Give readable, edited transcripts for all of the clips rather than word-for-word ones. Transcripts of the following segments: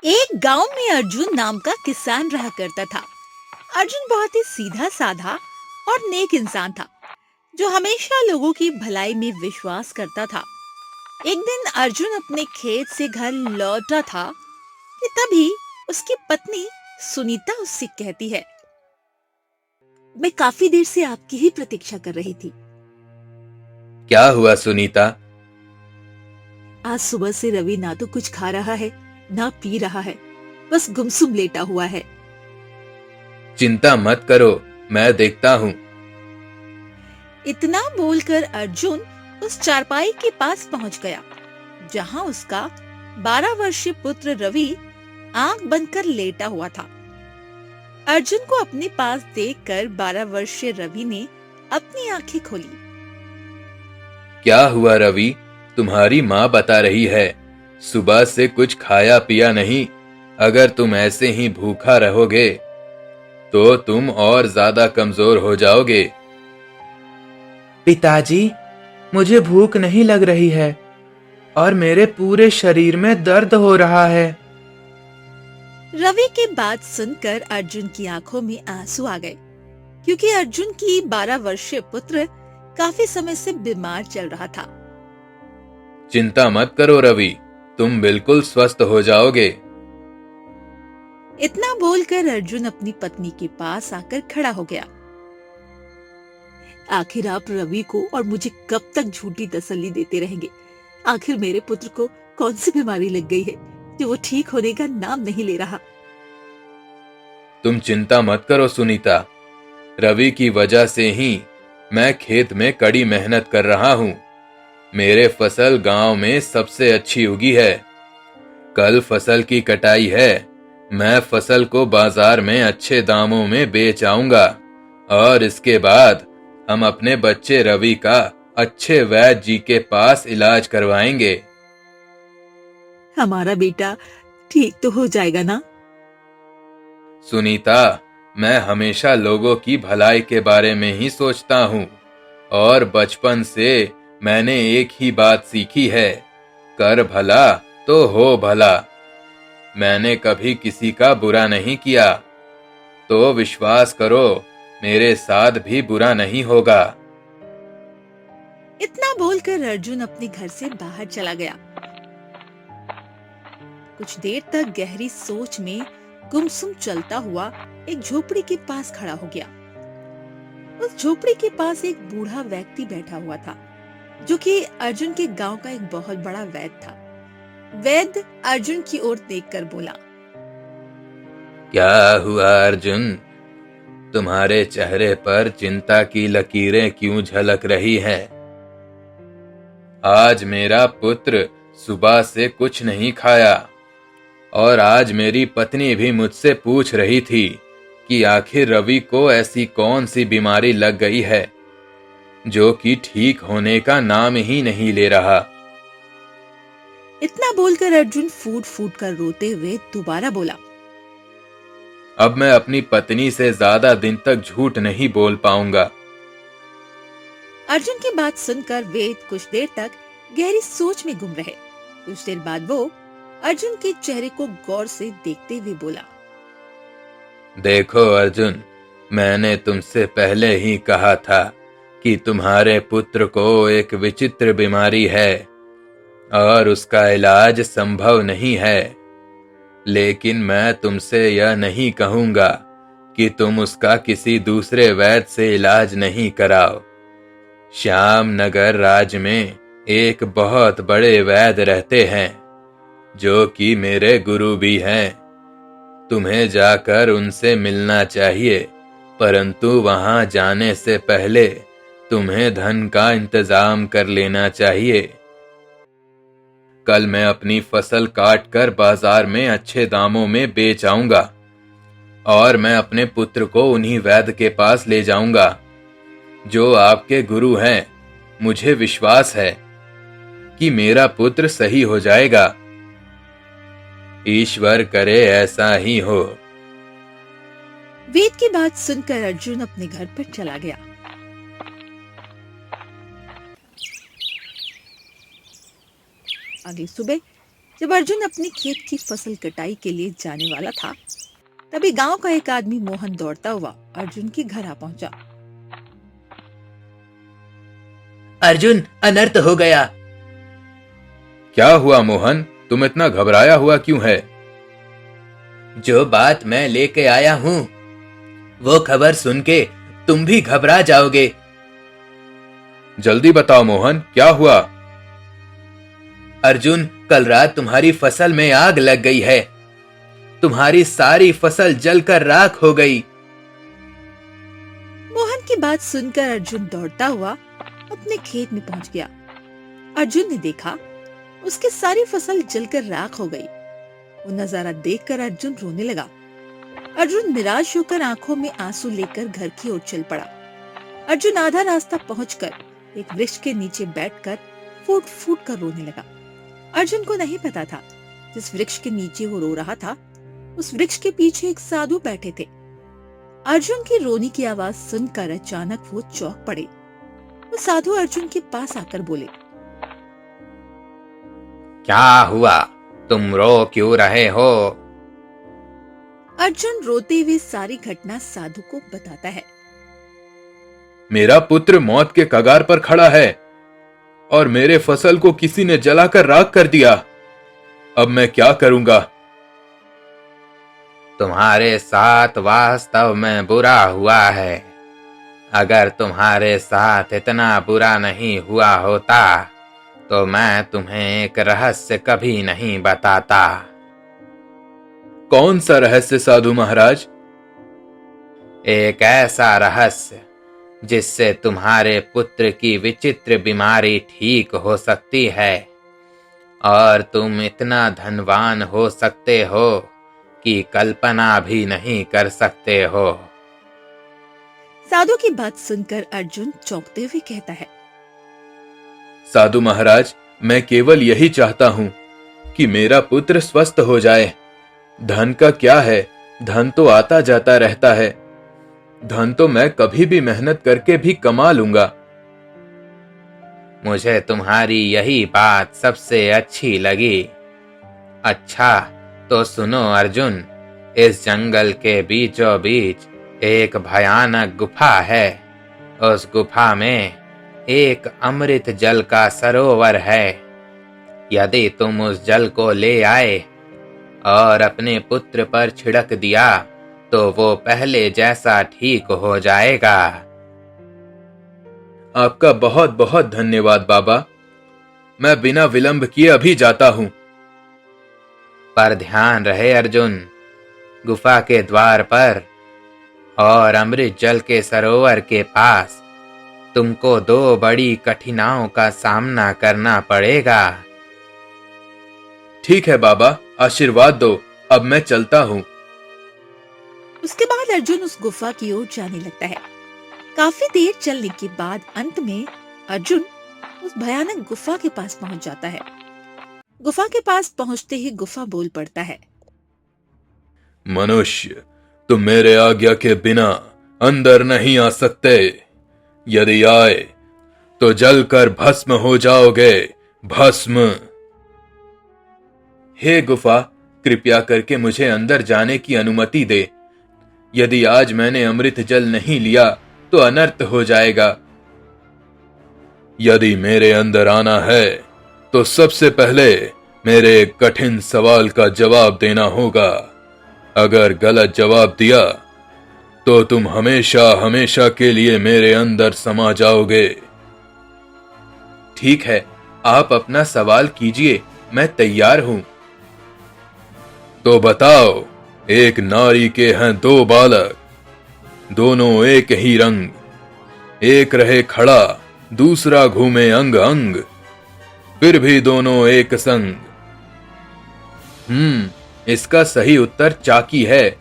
एक गांव में अर्जुन नाम का किसान रहा करता था। अर्जुन बहुत ही सीधा साधा और नेक इंसान था, जो हमेशा लोगों की भलाई में विश्वास करता था। एक दिन अर्जुन अपने खेत से घर लौटा था कि तभी उसकी पत्नी सुनीता उससे कहती है, मैं काफी देर से आपकी ही प्रतीक्षा कर रही थी। क्या हुआ सुनीता? आज सुबह से रवि ना तो कुछ खा रहा है, ना पी रहा है, बस गुमसुम लेटा हुआ है। चिंता मत करो, मैं देखता हूँ। इतना बोलकर अर्जुन उस चारपाई के पास पहुंच गया, जहां उसका 12 वर्षीय पुत्र रवि आंख बंद कर लेटा हुआ था। अर्जुन को अपने पास देखकर 12 वर्षीय रवि ने अपनी आंखें खोली। क्या हुआ रवि? तुम्हारी माँ बता रही है सुबह से कुछ खाया पिया नहीं। अगर तुम ऐसे ही भूखा रहोगे तो तुम और ज्यादा कमजोर हो जाओगे। पिताजी, मुझे भूख नहीं लग रही है और मेरे पूरे शरीर में दर्द हो रहा है। रवि की बात सुनकर अर्जुन की आंखों में आंसू आ गए, क्योंकि अर्जुन की 12 वर्षीय पुत्र काफी समय से बीमार चल रहा था। चिंता मत करो रवि, तुम बिल्कुल स्वस्थ हो जाओगे। इतना बोलकर अर्जुन अपनी पत्नी के पास आकर खड़ा हो गया। आखिर आप रवि को और मुझे कब तक झूठी तसल्ली देते रहेंगे? आखिर मेरे पुत्र को कौन सी बीमारी लग गई है जो वो ठीक होने का नाम नहीं ले रहा? तुम चिंता मत करो सुनीता, रवि की वजह से ही मैं खेत में कड़ी मेहनत कर रहा हूँ। मेरे फसल गांव में सबसे अच्छी उगी है। कल फसल की कटाई है। मैं फसल को बाजार में अच्छे दामों में बेच आऊंगा और इसके बाद हम अपने बच्चे रवि का अच्छे वैद्य जी के पास इलाज करवाएंगे। हमारा बेटा ठीक तो हो जाएगा ना? सुनीता, मैं हमेशा लोगों की भलाई के बारे में ही सोचता हूँ और बचपन से मैंने एक ही बात सीखी है, कर भला तो हो भला। मैंने कभी किसी का बुरा नहीं किया, तो विश्वास करो मेरे साथ भी बुरा नहीं होगा। इतना बोलकर अर्जुन अपने घर से बाहर चला गया। कुछ देर तक गहरी सोच में गुमसुम चलता हुआ एक झोपड़ी के पास खड़ा हो गया। उस झोपड़ी के पास एक बूढ़ा व्यक्ति बैठा हुआ था, जो कि अर्जुन के गांव का एक बहुत बड़ा वैद्य था। वैद्य अर्जुन की ओर देखकर बोला, क्या हुआ अर्जुन? तुम्हारे चेहरे पर चिंता की लकीरें क्यों झलक रही हैं? आज मेरा पुत्र सुबह से कुछ नहीं खाया और आज मेरी पत्नी भी मुझसे पूछ रही थी कि आखिर रवि को ऐसी कौन सी बीमारी लग गई है जो कि ठीक होने का नाम ही नहीं ले रहा। इतना बोलकर अर्जुन फूट फूट कर रोते हुए दोबारा बोला, अब मैं अपनी पत्नी से ज्यादा दिन तक झूठ नहीं बोल पाऊंगा। अर्जुन की बात सुनकर वेद कुछ देर तक गहरी सोच में गुम रहे। कुछ देर बाद वो अर्जुन के चेहरे को गौर से देखते हुए बोला, देखो अर्जुन, मैंने तुमसे पहले ही कहा था कि तुम्हारे पुत्र को एक विचित्र बीमारी है और उसका इलाज संभव नहीं है। लेकिन मैं तुमसे यह नहीं कहूंगा कि तुम उसका किसी दूसरे वैद्य से इलाज नहीं कराओ। श्याम नगर राज्य में एक बहुत बड़े वैद्य रहते हैं, जो कि मेरे गुरु भी हैं। तुम्हें जाकर उनसे मिलना चाहिए, परंतु वहां जाने से पहले तुम्हें धन का इंतजाम कर लेना चाहिए। कल मैं अपनी फसल काट कर बाजार में अच्छे दामों में बेच आऊंगा और मैं अपने पुत्र को उन्हीं वैद्य के पास ले जाऊंगा जो आपके गुरु हैं। मुझे विश्वास है कि मेरा पुत्र सही हो जाएगा। ईश्वर करे ऐसा ही हो। वेद की बात सुनकर अर्जुन अपने घर पर चला गया। अगली सुबह जब अर्जुन अपने खेत की फसल कटाई के लिए जाने वाला था, तभी गांव का एक आदमी मोहन दौड़ता हुआ अर्जुन के घर आ पहुंचा। अर्जुन, अनर्थ हो गया। क्या हुआ मोहन, तुम इतना घबराया हुआ क्यों है? जो बात मैं लेके आया हूं, वो खबर सुन के तुम भी घबरा जाओगे। जल्दी बताओ मोहन, क्या हुआ? अर्जुन, कल रात तुम्हारी फसल में आग लग गई है। तुम्हारी सारी फसल जलकर राख हो गई। मोहन की बात सुनकर अर्जुन दौड़ता हुआ अपने खेत में पहुंच गया। अर्जुन ने देखा उसकी सारी फसल जलकर राख हो गई। वो नजारा देखकर अर्जुन रोने लगा। अर्जुन निराश होकर आंखों में आंसू लेकर घर की ओर चल पड़ा। अर्जुन आधा रास्ता पहुंचकर एक वृक्ष के नीचे बैठकर फूट फूट कर रोने लगा। अर्जुन को नहीं पता था जिस वृक्ष के नीचे वो रो रहा था, उस वृक्ष के पीछे एक साधु बैठे थे। अर्जुन की रोने की आवाज सुनकर अचानक वो चौंक पड़े। वो साधु अर्जुन के पास आकर बोले, क्या हुआ? तुम रो क्यों रहे हो? अर्जुन रोते हुए सारी घटना साधु को बताता है। मेरा पुत्र मौत के कगार पर खड़ा है और मेरे फसल को किसी ने जलाकर राख कर दिया। अब मैं क्या करूंगा? तुम्हारे साथ वास्तव में बुरा हुआ है। अगर तुम्हारे साथ इतना बुरा नहीं हुआ होता तो मैं तुम्हें एक रहस्य कभी नहीं बताता। कौन सा रहस्य साधु महाराज? एक ऐसा रहस्य जिससे तुम्हारे पुत्र की विचित्र बीमारी ठीक हो सकती है और तुम इतना धनवान हो सकते हो कि कल्पना भी नहीं कर सकते हो। साधु की बात सुनकर अर्जुन चौंकते हुए कहता है, साधु महाराज, मैं केवल यही चाहता हूं कि मेरा पुत्र स्वस्थ हो जाए। धन का क्या है, धन तो आता जाता रहता है। धन तो मैं कभी भी मेहनत करके भी कमा लूंगा। मुझे तुम्हारी यही बात सबसे अच्छी लगी। अच्छा तो सुनो अर्जुन, इस जंगल के बीचों बीच एक भयानक गुफा है। उस गुफा में एक अमृत जल का सरोवर है। यदि तुम उस जल को ले आए और अपने पुत्र पर छिड़क दिया तो वो पहले जैसा ठीक हो जाएगा। आपका बहुत बहुत धन्यवाद बाबा। मैं बिना विलंब किए अभी जाता हूं। पर ध्यान रहे अर्जुन, गुफा के द्वार पर और अमृत जल के सरोवर के पास तुमको 2 बड़ी कठिनाइयों का सामना करना पड़ेगा। ठीक है बाबा, आशीर्वाद दो। अब मैं चलता हूं। उसके बाद अर्जुन उस गुफा की ओर जाने लगता है। काफी देर चलने के बाद अंत में अर्जुन उस भयानक गुफा के पास पहुंच जाता है। गुफा के पास पहुंचते ही गुफा बोल पड़ता है, मनुष्य, तुम मेरे आज्ञा के बिना अंदर नहीं आ सकते। यदि आए तो जलकर भस्म हो जाओगे। भस्म। हे गुफा, कृपया करके मुझे अंदर जाने की अनुमति दे। यदि आज मैंने अमृत जल नहीं लिया तो अनर्थ हो जाएगा। यदि मेरे अंदर आना है तो सबसे पहले मेरे एक कठिन सवाल का जवाब देना होगा। अगर गलत जवाब दिया तो तुम हमेशा हमेशा के लिए मेरे अंदर समा जाओगे। ठीक है, आप अपना सवाल कीजिए, मैं तैयार हूं। तो बताओ, एक नारी के हैं 2 बालक, दोनों एक ही रंग, एक रहे खड़ा, दूसरा घूमे अंग अंग, फिर भी दोनों एक संग। इसका सही उत्तर चाकी है।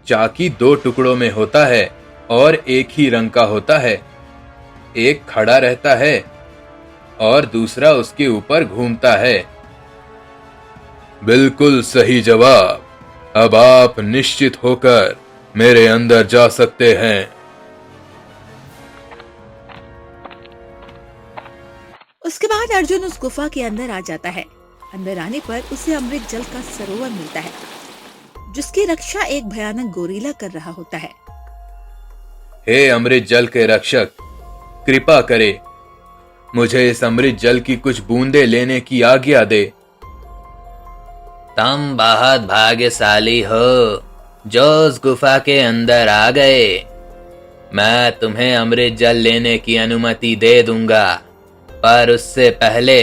चाकी 2 टुकड़ों में होता है और एक ही रंग का होता है। एक खड़ा रहता है और दूसरा उसके ऊपर घूमता है। बिल्कुल सही जवाब। अब आप निश्चित होकर मेरे अंदर जा सकते हैं। उसके बाद अर्जुन उस गुफा के अंदर आ जाता है। अंदर आने पर उसे अमृत जल का सरोवर मिलता है, जिसकी रक्षा एक भयानक गोरीला कर रहा होता है। हे अमृत जल के रक्षक, कृपा करे, मुझे इस अमृत जल की कुछ बूंदे लेने की आज्ञा दे। तुम बहुत भाग्यशाली हो जो उस गुफा के अंदर आ गए। मैं तुम्हें अमृत जल लेने की अनुमति दे दूंगा, पर उससे पहले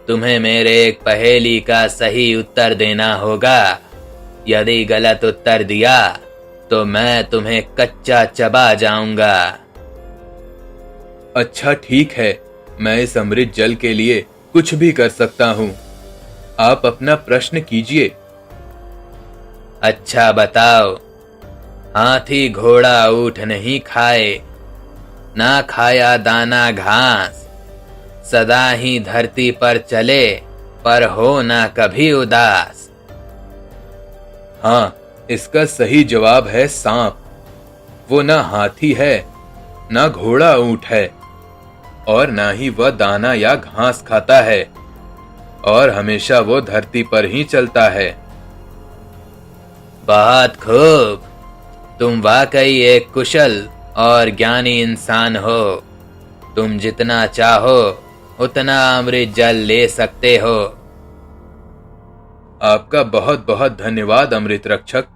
तुम्हें मेरे एक पहेली का सही उत्तर देना होगा। यदि गलत उत्तर दिया तो मैं तुम्हें कच्चा चबा जाऊंगा। अच्छा ठीक है, मैं इस अमृत जल के लिए कुछ भी कर सकता हूँ। आप अपना प्रश्न कीजिए। अच्छा बताओ, हाथी घोड़ा ऊँट नहीं खाए, ना खाया दाना घास, सदा ही धरती पर चले, पर हो ना कभी उदास। हाँ, इसका सही जवाब है सांप। वो ना हाथी है, ना घोड़ा ऊँट है, और ना ही वह दाना या घास खाता है, और हमेशा वो धरती पर ही चलता है। बहुत खूब, तुम वाकई एक कुशल और ज्ञानी इंसान हो। तुम जितना चाहो उतना अमृत जल ले सकते हो। आपका बहुत बहुत धन्यवाद अमृत रक्षक।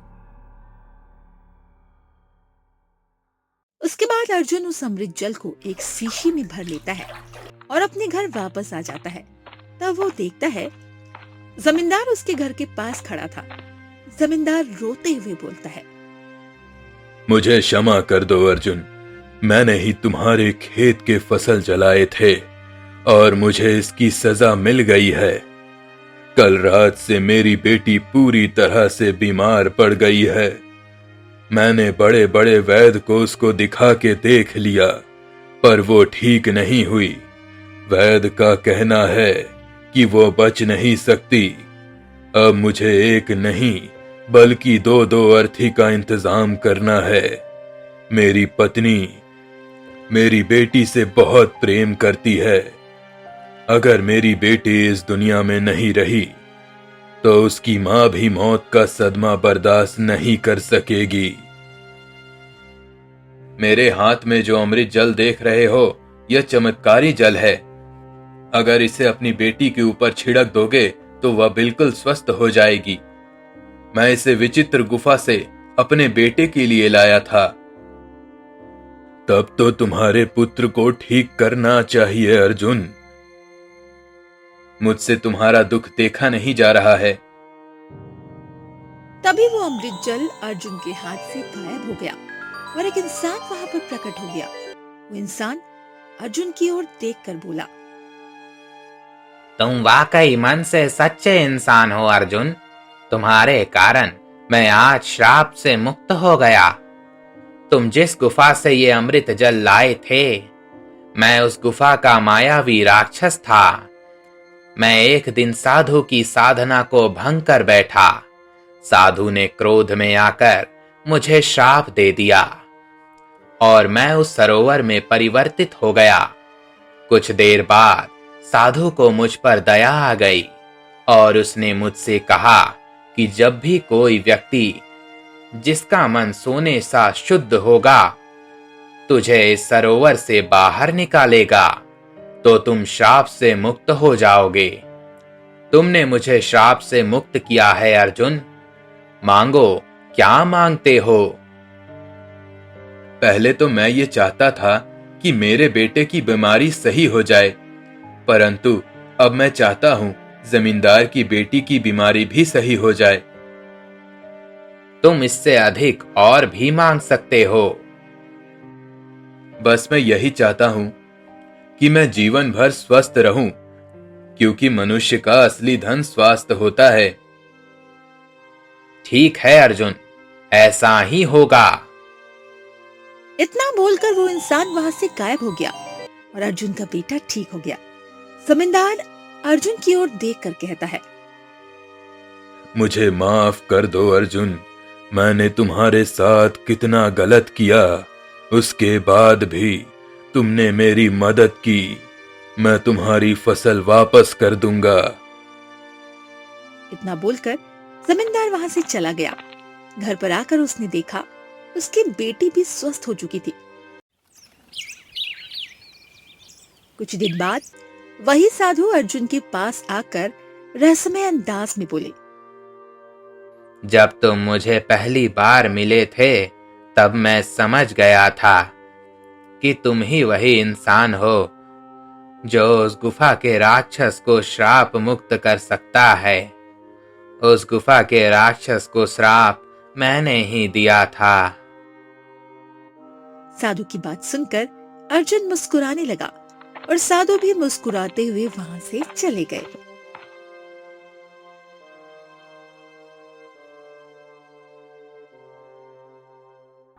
उसके बाद अर्जुन उस अमृत जल को एक शीशी में भर लेता है और अपने घर वापस आ जाता है। तब वो देखता है जमींदार उसके घर के पास खड़ा था। जमींदार रोते हुए बोलता है, मुझे क्षमा कर दो अर्जुन, मैंने ही तुम्हारे खेत के फसल जलाए थे और मुझे इसकी सजा मिल गई है। कल रात से मेरी बेटी पूरी तरह से बीमार पड़ गई है। मैंने बड़े बड़े वैद्य को उसको दिखा के देख लिया, पर वो ठीक नहीं हुई। वैद्य का कहना है कि वो बच नहीं सकती। अब मुझे एक नहीं बल्कि दो दो अर्थी का इंतजाम करना है। मेरी पत्नी मेरी बेटी से बहुत प्रेम करती है। अगर मेरी बेटी इस दुनिया में नहीं रही तो उसकी मां भी मौत का सदमा बर्दाश्त नहीं कर सकेगी। मेरे हाथ में जो अमृत जल देख रहे हो, यह चमत्कारी जल है। अगर इसे अपनी बेटी के ऊपर छिड़क दोगे तो वह बिल्कुल स्वस्थ हो जाएगी। मैं इसे विचित्र गुफा से अपने बेटे के लिए लाया था। तब तो तुम्हारे पुत्र को ठीक करना चाहिए अर्जुन। मुझसे तुम्हारा दुख देखा नहीं जा रहा है। तभी वो अमृत जल अर्जुन के हाथ से गायब हो गया और एक इंसान वहां पर प्रकट हो गया। वो इंसान अर्जुन की ओर देखकर बोला, तुम वाकई मन से सच्चे इंसान हो अर्जुन। तुम्हारे कारण मैं आज श्राप से मुक्त हो गया। तुम जिस गुफा से ये अमृत जल लाए थे, मैं उस गुफा का मायावी राक्षस था। मैं एक दिन साधु की साधना को भंग कर बैठा। साधु ने क्रोध में आकर मुझे श्राप दे दिया और मैं उस सरोवर में परिवर्तित हो गया। कुछ देर बाद साधु को मुझ पर दया आ गई और उसने मुझसे कहा कि जब भी कोई व्यक्ति जिसका मन सोने सा शुद्ध होगा तुझे इस सरोवर से बाहर निकालेगा तो तुम श्राप से मुक्त हो जाओगे। तुमने मुझे श्राप से मुक्त किया है अर्जुन। मांगो, क्या मांगते हो? पहले तो मैं ये चाहता था कि मेरे बेटे की बीमारी सही हो जाए, परंतु अब मैं चाहता हूं जमींदार की बेटी की बीमारी भी सही हो जाए। तुम इससे अधिक और भी मांग सकते हो। बस मैं यही चाहता हूं कि मैं जीवन भर स्वस्थ रहूं, क्योंकि मनुष्य का असली धन स्वास्थ्य होता है। ठीक है अर्जुन, ऐसा ही होगा। इतना बोलकर वो इंसान वहां से गायब हो गया और अर्जुन का बेटा ठीक हो गया। जमींदार अर्जुन की ओर देखकर कहता है, मुझे माफ कर दो अर्जुन, मैंने तुम्हारे साथ कितना गलत किया, उसके बाद भी तुमने मेरी मदद की। मैं तुम्हारी फसल वापस कर दूंगा। इतना बोलकर जमींदार वहां से चला गया। घर पर आकर उसने देखा उसकी बेटी भी स्वस्थ हो चुकी थी। कुछ दिन बाद वही साधु अर्जुन के पास आकर रहस्यमय अंदाज में बोले, जब तुम मुझे पहली बार मिले थे तब मैं समझ गया था कि तुम ही वही इंसान हो जो उस गुफा के राक्षस को श्राप मुक्त कर सकता है। उस गुफा के राक्षस को श्राप मैंने ही दिया था। साधु की बात सुनकर अर्जुन मुस्कुराने लगा और साधु भी मुस्कुराते हुए वहां से चले गए।